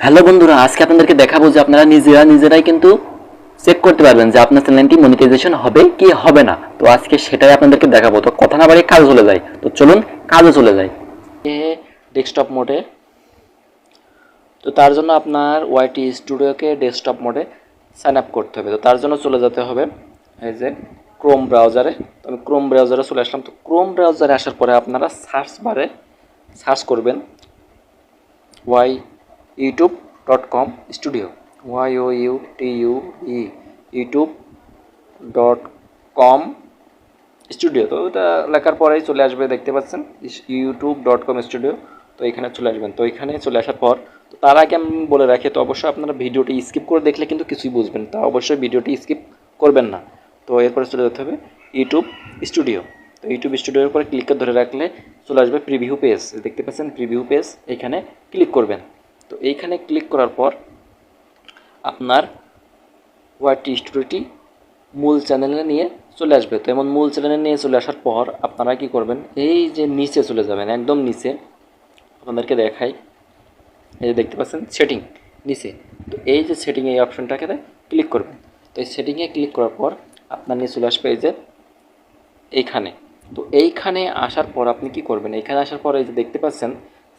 Hello বন্ধুরা, আজকে আপনাদেরকে দেখাবো যে আপনারা নিজেরাই কিন্তু চেক করতে পারবেন যে আপনার চ্যানেলটি মনিটাইজেশন হবে কি হবে না। তো আজকে সেটাই আপনাদেরকে দেখাবো। তো কথা না বাড়িয়ে কাজে চলে যাই। তো চলুন কাজে চলে যাই। ডেস্কটপ মোডে, তো তার জন্য আপনার ওয়াইটি স্টুডিওকে ডেস্কটপ মোডে সাইন আপ করতে হবে। তো তার জন্য চলে যেতে হবে এই যে ক্রোম ব্রাউজারে। তো আমি ক্রোম ব্রাউজারে চলে আসলাম। তো ক্রোম ব্রাউজারে আসার পরে আপনারা সার্চ বারে সার্চ করবেন Y youtube.com studio, YOUTUE youtube.com studio. তো ওটা লেখার পরেই চলে আসবে, দেখতে পাচ্ছেন youtube.com স্টুডিও। তো এখানে চলে আসবেন। তো এখানে চলে আসার পর, তো তার আগে আমি বলে রাখি, তো অবশ্যই আপনারা ভিডিওটি স্কিপ করে দেখলে কিন্তু কিছুই বুঝবেন, তা অবশ্যই ভিডিওটি স্কিপ করবেন না। তো এরপরে চলে যেতে হবে ইউটিউব স্টুডিও। তো ইউটিউব স্টুডিওর উপরে ক্লিক করে ধরে রাখলে চলে আসবে প্রিভিউ পেজ, দেখতে পাচ্ছেন প্রিভিউ পেজ, এখানে ক্লিক করবেন। তো এইখানে ক্লিক করার পর আপনার ওয়াইটি স্টুডিওটি মূল চ্যানেলে নিয়ে চলে আসবে। তো এমন মূল চ্যানেলে নিয়ে চলে আসার পর আপনারা কি করবেন, এই যে নিচে চলে যাবেন, একদম নিচে আপনাদেরকে দেখাই, এই যে দেখতে পাচ্ছেন সেটিং নিচে। তো এই যে সেটিং, এই অপশনটাকে ক্লিক করবেন। তো এই সেটিংয়ে ক্লিক করার পর আপনার নিয়ে চলে আসবে এই যে এইখানে। তো এইখানে আসার পর আপনি কি করবেন, এইখানে আসার পর এই যে দেখতে পাচ্ছেন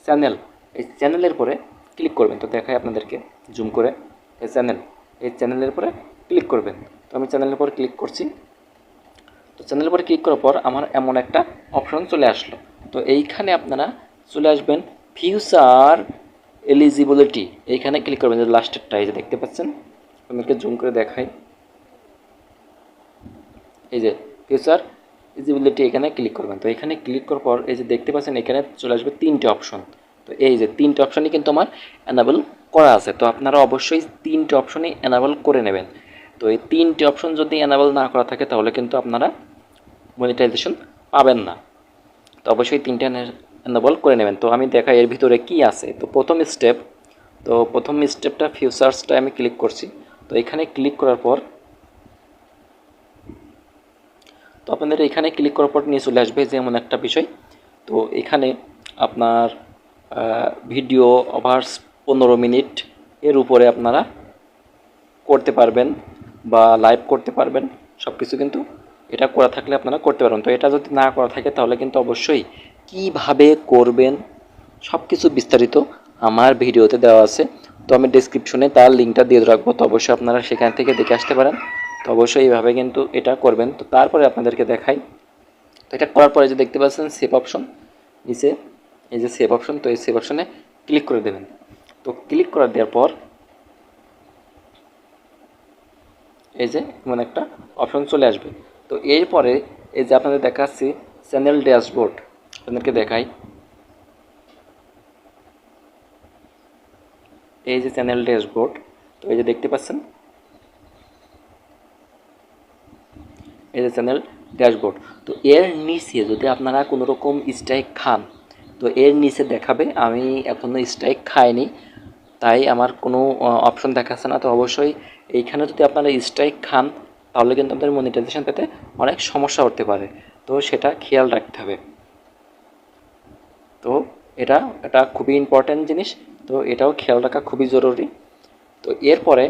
চ্যানেল, এই চ্যানেলের পরে ক্লিক করবেন। তো দেখাই আপনাদেরকে জুম করে, এই চ্যানেলের পরে ক্লিক করবেন। তো আমি চ্যানেলের পর ক্লিক করছি। তো চ্যানেলের পরে ক্লিক করার পর আমার এমন একটা অপশন চলে আসলো। তো এইখানে আপনারা চলে আসবেন ফিউচার এলিজিবিলিটি, এইখানে ক্লিক করবেন, যে লাস্টেরটা এই যে দেখতে পাচ্ছেন, আপনাদেরকে জুম করে দেখাই, এই যে ফিউচার এলিজিবিলিটি, এখানে ক্লিক করবেন। তো এখানে ক্লিক করার পর এই যে দেখতে পাচ্ছেন এখানে চলে আসবে তিনটে অপশন। তো এই যে তিনটে অপশনই কিন্তু আমার এনাবেল করা আছে। তো আপনারা অবশ্যই তিনটে অপশনই এনাবেল করে নেবেন। তো এই তিনটে অপশন যদি এনাবেল না করা থাকে তাহলে কিন্তু আপনারা মনিটাইজেশন পাবেন না। তো অবশ্যই তিনটে এনাবেল করে নেবেন। তো আমি দেখাই এর ভিতরে কি আছে। তো প্রথম স্টেপটা ফিউচার্সটা আমি ক্লিক করছি। তো এখানে ক্লিক করার পর, তো আপনাদের এখানে ক্লিক করার পর নিয়ে চলে আসবে যেমন একটা বিষয়। তো এখানে আপনার ভিডিও ওভার্স 15 মিনিট এর উপরে আপনারা করতে পারবেন বা লাইভ করতে পারবেন, সব কিছু কিন্তু এটা করা থাকলে আপনারা করতে পারবেন। তো এটা যদি না করা থাকে তাহলে কিন্তু অবশ্যই কিভাবে করবেন সব কিছু বিস্তারিত আমার ভিডিওতে দেওয়া আছে। তো আমি ডেসক্রিপশনে তার লিঙ্কটা দিয়ে রাখবো, তো অবশ্যই আপনারা সেখান থেকে দেখে আসতে পারেন। তো অবশ্যই এইভাবে কিন্তু এটা করবেন। তো তারপরে আপনাদেরকে দেখাই, তো এটা করার পরে যে দেখতে পাচ্ছেন সেভ অপশন নিচে, এই যে সেভ অপশন, তো এই সেভ অপশনে ক্লিক করে দেবেন। তো ক্লিক করে দেওয়ার পর এই যে এমন একটা অপশন চলে আসবে। তো এরপরে এই যে আপনাদের দেখাচ্ছি চ্যানেল ড্যাশবোর্ড, আপনাদেরকে দেখাই, এই যে চ্যানেল ড্যাশবোর্ড। তো এই যে দেখতে পাচ্ছেন এই যে চ্যানেল ড্যাশবোর্ড। তো এর নিচে যদি আপনারা কোনো রকম স্ট্রাইক খান, তো এর নিচে দেখাবে, আমি এখনও স্ট্রাইক খাইনি তাই আমার কোনো অপশন দেখাচ্ছে না। তো অবশ্যই এইখানে যদি আপনারা স্ট্রাইক খান তাহলে কিন্তু আপনাদের মনিটাইজেশন পেতে অনেক সমস্যা হতে পারে। তো সেটা খেয়াল রাখতে হবে। তো এটা খুবই ইম্পর্ট্যান্ট জিনিস। তো এটাও খেয়াল রাখা খুবই জরুরি। তো এরপরে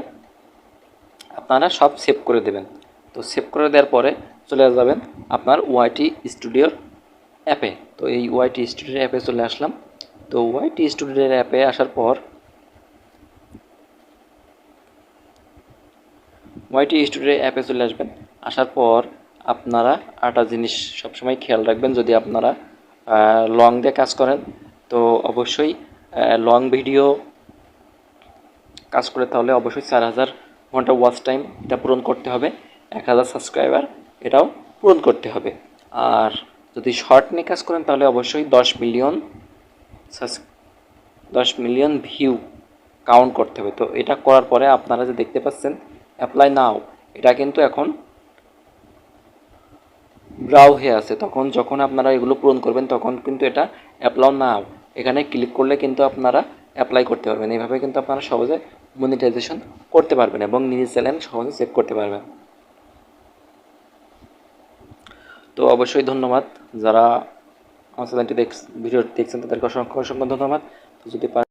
আপনারা সব সেভ করে দেবেন। তো সেভ করে দেওয়ার পরে চলে যাবেন আপনার ওয়াইটি স্টুডিওর অ্যাপে। তো এই ওয়াইটি স্টুডিওর অ্যাপে চলে আসলাম। তো ওয়াইটি স্টুডিওর অ্যাপে আসার পর ওয়াইটি স্টুডিওর অ্যাপে চলে আসবেন। আসার পর আপনারা একটা জিনিস সবসময় খেয়াল রাখবেন, যদি আপনারা লং দিয়ে কাজ করেন তো অবশ্যই লং ভিডিও কাজ করে তাহলে অবশ্যই 4000 ঘন্টা ওয়াচ টাইম এটা পূরণ করতে হবে, 1000 সাবস্ক্রাইবার এটাও পূরণ করতে হবে। আর যদি শর্ট নিয়ে কাজ করেন তাহলে অবশ্যই 10 মিলিয়ন ভিউ কাউন্ট করতে হবে। তো এটা করার পরে আপনারা যে দেখতে পাচ্ছেন অ্যাপ্লাই নাও, এটা কিন্তু এখন ব্রাউ হয়ে আছে। যখন আপনারা এগুলো পূরণ করবেন তখন কিন্তু এটা অ্যাপ্লাই নাও, এখানে ক্লিক করলে কিন্তু আপনারা অ্যাপ্লাই করতে পারবেন। এইভাবে কিন্তু আপনারা সহজে মনিটাইজেশন করতে পারবেন এবং নিজের চ্যানেল সহজে সেভ করতে পারবেন। তো অবশ্যই ধন্যবাদ যারা আমার চ্যানেলটি ভিডিও দেখছেন, তাদেরকে অসংখ্য ধন্যবাদ। তো যদি